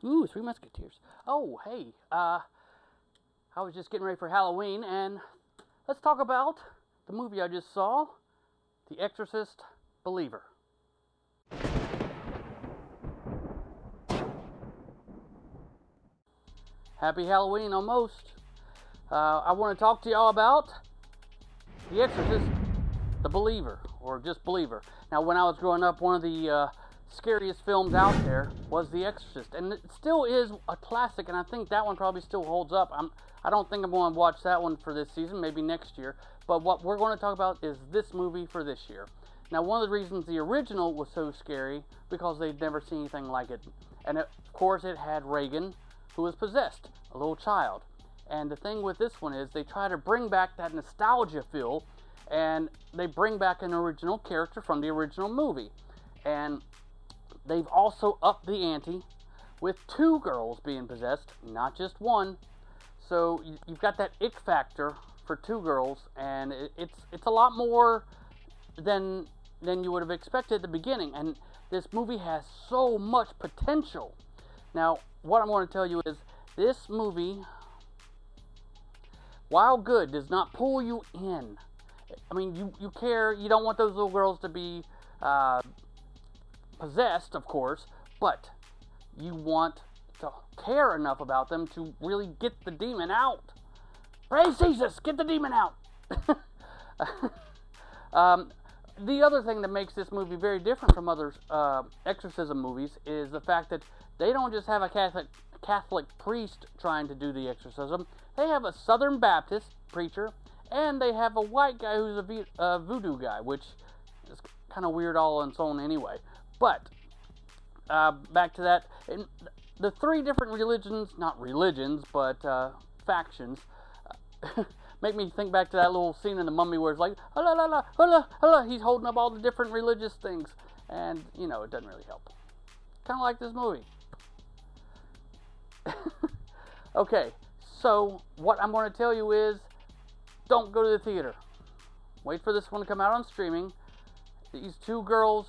Ooh, Three Musketeers. Oh, hey, I was just getting ready for Halloween, and let's talk about the movie I just saw, The Exorcist Believer. Happy Halloween, almost. I want to talk to y'all about The Exorcist, the Believer, or just Believer. Now, when I was growing up, one of the scariest films out there was The Exorcist, and it still is a classic, and I think that one probably still holds up. I don't think I'm going to watch that one for this season, maybe next year, but what we're going to talk about is this movie for this year. Now, one of the reasons the original was so scary, because they'd never seen anything like it, and of course it had Reagan, who was possessed, a little child. And the thing with this one is they try to bring back that nostalgia feel, and they bring back an original character from the original movie. And they've also upped the ante with two girls being possessed, not just one. So you've got that ick factor for two girls, and it's a lot more than you would have expected at the beginning. And this movie has so much potential. Now, what I'm going to tell you is this movie, while good, does not pull you in. I mean, you care, you don't want those little girls to be possessed, of course, but you want to care enough about them to really get the demon out. Praise Jesus, get the demon out. The other thing that makes this movie very different from other exorcism movies is the fact that they don't just have a Catholic priest trying to do the exorcism. They have a Southern Baptist preacher, and they have a white guy who's a voodoo guy, which is kind of weird all on its own anyway. But back to that, the three different religions, not religions, but factions, make me think back to that little scene in The Mummy where it's like, hola, la, la, hola, hola, he's holding up all the different religious things, and, you know, it doesn't really help. Kind of like this movie. Okay, so what I'm going to tell you is, don't go to the theater. Wait for this one to come out on streaming. These two girls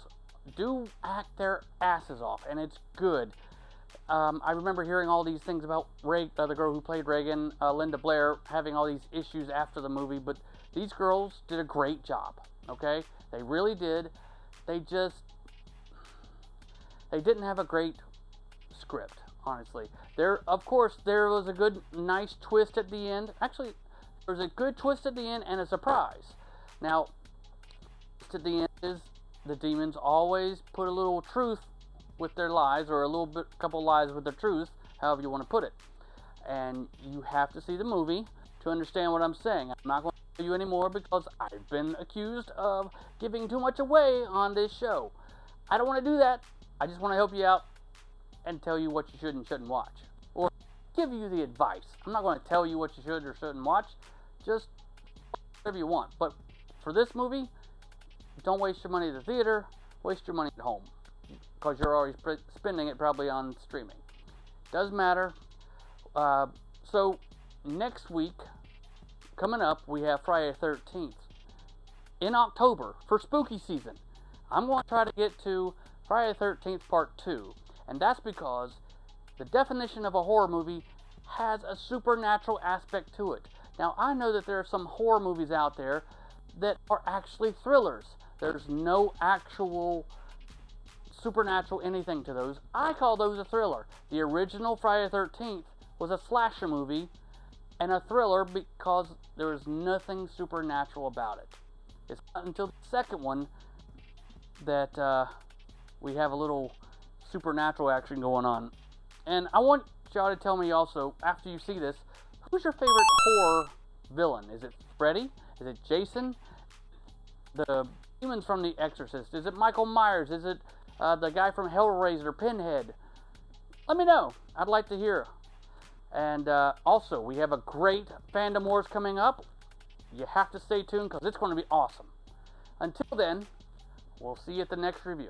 do act their asses off, and it's good. I remember hearing all these things about the girl who played Reagan, Linda Blair, having all these issues after the movie, but these girls did a great job, okay? They really did. They didn't have a great script, honestly. Of course, there was a good, nice twist at the end. Actually, there was a good twist at the end and a surprise. Now, at the end is the demons always put a little truth with their lies, or a couple lies with their truth, however you want to put it. And you have to see the movie to understand what I'm saying. I'm not going to tell you anymore because I've been accused of giving too much away on this show. I don't want to do that. I just want to help you out and tell you what you should and shouldn't watch, or give you the advice. I'm not going to tell you what you should or shouldn't watch. Just whatever you want. But for this movie, don't waste your money at the theater. Waste your money at home, because you're already spending it probably on streaming. Doesn't matter. So next week, coming up, we have Friday the 13th. In October, for spooky season, I'm going to try to get to Friday the 13th Part 2. And that's because the definition of a horror movie has a supernatural aspect to it. Now, I know that there are some horror movies out there that are actually thrillers. There's no actual supernatural anything to those. I call those a thriller. The original Friday the 13th was a slasher movie and a thriller because there was nothing supernatural about it. It's not until the second one that we have a little supernatural action going on. And I want y'all to tell me also, after you see this, who's your favorite horror villain? Is it Freddy? Is it Jason? The demons from The Exorcist? Is it Michael Myers? Is it the guy from Hellraiser, Pinhead? Let me know. I'd like to hear. And also, we have a great Fandom Wars coming up. You have to stay tuned because it's going to be awesome. Until then, we'll see you at the next review.